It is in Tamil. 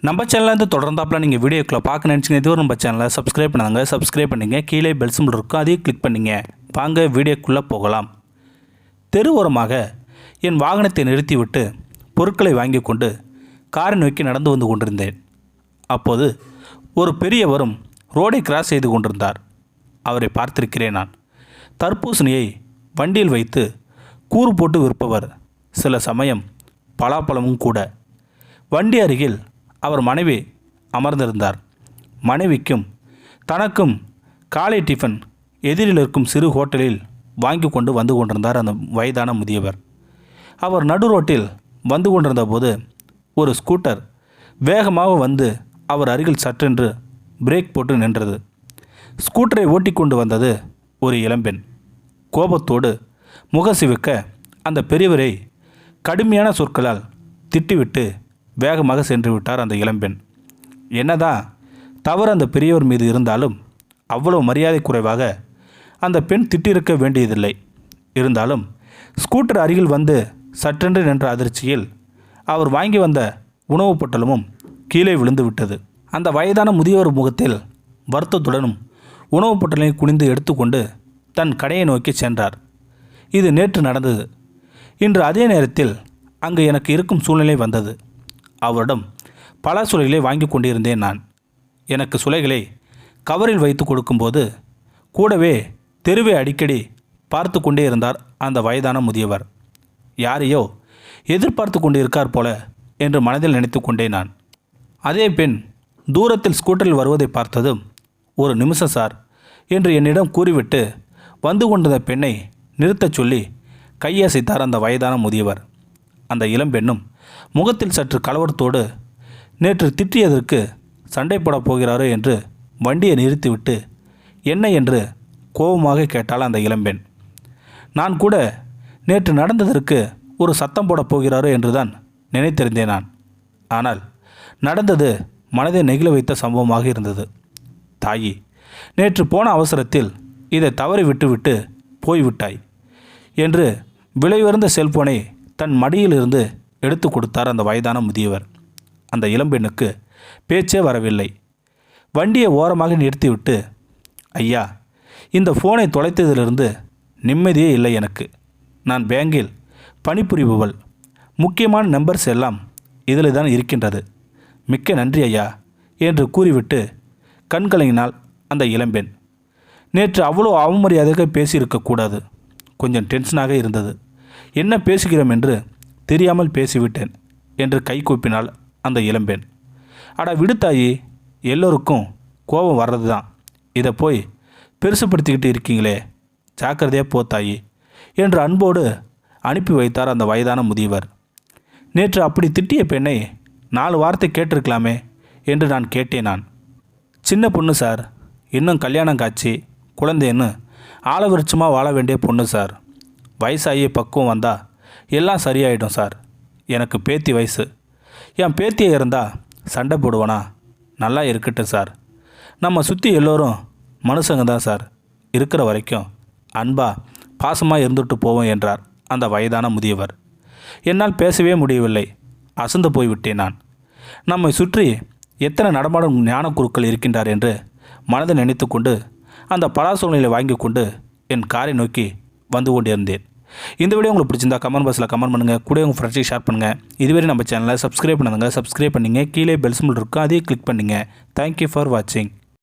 நம்ம சேனல்லேருந்து தொடர்ந்தாப்பில் நீங்கள் வீடியோக்களை பார்க்க நினச்சிங்க இதுவரை நம்ம சேனலை சப்ஸ்கிரைப் பண்ணாங்க. சப்ஸ்கிரைப் பண்ணிங்க. கீழே பெல் சிம்பிள் இருக்கும், அதையும் கிளிக் பண்ணிங்க. வாங்க வீடியோக்குள்ளே போகலாம். தெரு ஓரமாக என் வாகனத்தை நிறுத்திவிட்டு பொருட்களை வாங்கி கொண்டு காரை நோக்கி நடந்து வந்து கொண்டிருந்தேன். அப்போது ஒரு பெரியவரும் ரோடை கிராஸ் செய்து கொண்டிருந்தார். அவரை பார்த்திருக்கிறேன் நான். தர்பூசணியை வண்டியில் வைத்து கூறு போட்டு விற்பவர். சில சமயம் பலாப்பழமும் கூட. வண்டி அருகில் அவர் மனைவி அமர்ந்திருந்தார். மனைவிக்கும் தனக்கும் காலை டிஃபன் எதிரில் இருக்கும் சிறு ஹோட்டலில் வாங்கி கொண்டு வந்து கொண்டிருந்தார் அந்த வயதான முதியவர். அவர் நடு ரோட்டில் வந்து கொண்டிருந்த போது ஒரு ஸ்கூட்டர் வேகமாக வந்து அவர் அருகில் சற்றென்று பிரேக் போட்டு நின்றது. ஸ்கூட்டரை ஓட்டி கொண்டு வந்தது ஒரு இளம்பெண். கோபத்தோடு முகசிவிக்க அந்த பெரியவரை கடுமையான சொற்களால் திட்டிவிட்டு வேகமாக சென்று விட்டார் அந்த இளம்பெண். என்னதான் தவறு அந்த பெரியவர் மீது இருந்தாலும் அவ்வளவு மரியாதை குறைவாக அந்த பெண் திட்டிருக்க வேண்டியதில்லை. இருந்தாலும் ஸ்கூட்டர் அருகில் வந்து சற்றென்று நின்ற அதிர்ச்சியில் அவர் வாங்கி வந்த உணவுப் பொட்டலமும் கீழே விழுந்து விட்டது. அந்த வயதான முதியவர் முகத்தில் வருத்தத்துடனும் உணவுப் பொட்டலை குனிந்து எடுத்துக்கொண்டு தன் கடையை நோக்கி சென்றார். இது நேற்று நடந்தது. இன்று அதே நேரத்தில் அங்கு எனக்கு இருக்கும் சூழ்நிலை வந்தது. அவரிடம் பல சுளைகளை வாங்கி கொண்டிருந்தேன் நான். எனக்கு சுளைகளை கவரில் வைத்து கொடுக்கும்போது கூடவே தெருவை அடிக்கடி பார்த்து கொண்டே இருந்தார் அந்த வயதான முதியவர். யாரையோ எதிர்பார்த்து கொண்டிருக்கார் போல என்று மனதில் நினைத்து கொண்டேன் நான். அதே பெண் தூரத்தில் ஸ்கூட்டரில் வருவதை பார்த்ததும், ஒரு நிமிஷம் சார் என்று என்னிடம் கூறிவிட்டு வந்து கொண்டிருந்த பெண்ணை நிறுத்தச் சொல்லி கையசைத்தார் அந்த வயதான முதியவர். அந்த இளம்பெண்ணும் முகத்தில் சற்று கலவரத்தோடு நேற்று திட்டியதற்கு சண்டை போடப் போகிறாரோ என்று வண்டியை நிறுத்திவிட்டு என்ன என்று கோபமாக கேட்டாள் அந்த இளம்பெண். நான் கூட நேற்று நடந்ததற்கு ஒரு சத்தம் போடப் போகிறாரோ என்றுதான் நினைத்திருந்தேன் நான். ஆனால் நடந்தது மனதை நெகிழ வைத்த சம்பவமாக இருந்தது. தாயி, நேற்று போன அவசரத்தில் இதை தவறி விட்டுவிட்டு போய்விட்டாய் என்று விலையுயர்ந்த செல்போனை தன் மடியிலிருந்து எடுத்து கொடுத்தார் அந்த வயதான முதியவர். அந்த இளம்பெண்ணுக்கு பேச்சே வரவில்லை. வண்டியை ஓரமாக நிறுத்திவிட்டு, ஐயா, இந்த ஃபோனை தொலைத்ததிலிருந்து நிம்மதியே இல்லை எனக்கு. நான் பேங்கில் பணிபுரிபவள். முக்கியமான நம்பர்ஸ் எல்லாம் இதில் தான் இருக்கின்றது. மிக்க நன்றி ஐயா என்று கூறிவிட்டு கண்கலங்கினாள் அந்த இளம்பெண். நேற்று அவ்வளோ அவமரியாதையாக பேசியிருக்கக்கூடாது. கொஞ்சம் டென்ஷனாக இருந்தது. என்ன பேசுகிறோம் என்று தெரியாமல் பேசிவிட்டேன் என்று கை கூப்பினாள் அந்த இளம்பெண். அட விடுத்தாயி, எல்லோருக்கும் கோபம் வர்றது தான். இதை போய் பெருசுப்படுத்திக்கிட்டு இருக்கீங்களே, ஜாக்கிரதையாக போத்தாயி என்று அன்போடு அனுப்பி வைத்தார் அந்த வயதான முதியவர். நேற்று அப்படி திட்டிய பெண்ணை 4 வார்த்தை கேட்டிருக்கலாமே என்று நான் கேட்டேன். நான் சின்ன பொண்ணு சார், இன்னும் கல்யாணம் காட்சி குழந்தைன்னு ஆலவிருட்சமாக வாழ வேண்டிய பொண்ணு சார். வயசாகி பக்குவம் வந்தால் எல்லாம் சரியாயிடும் சார். எனக்கு பேத்தி வயசு. என் பேத்தியை இருந்தால் சண்டை போடுவானா? நல்லா இருக்கட்டும் சார். நம்ம சுற்றி எல்லோரும் மனுஷங்க தான் சார். இருக்கிற வரைக்கும் அன்பாக பாசமாக இருந்துட்டு போவோம் என்றார் அந்த வயதான முதியவர். என்னால் பேசவே முடியவில்லை. அசந்து போய்விட்டேன் நான். நம்மை சுற்றி எத்தனை நடமாடும் ஞானக்குருக்கள் இருக்கின்றார் என்று மனதை நினைத்து கொண்டு அந்த பலாசோலையை வாங்கி கொண்டு என் காரை நோக்கி வந்து கொண்டிருந்தேன். இந்த வீடியோ உங்களுக்கு பிடிச்சிருந்தா கமெண்ட் பாக்ஸில் கமெண்ட் பண்ணுங்கள். கூட உங்கள் ஃப்ரெண்ட்ஸுக்கு ஷேர் பண்ணுங்கள். இதுவரை நம்ம சேனலை சப்ஸ்கிரைப் பண்ணுங்க. சப்ஸ்கிரைப் பண்ணிங்க. கீழே பெல் சிம்பிள் இருக்கும், அதையும் கிளிக் பண்ணிங்க. தேங்க்யூ ஃபார் வாட்சிங்.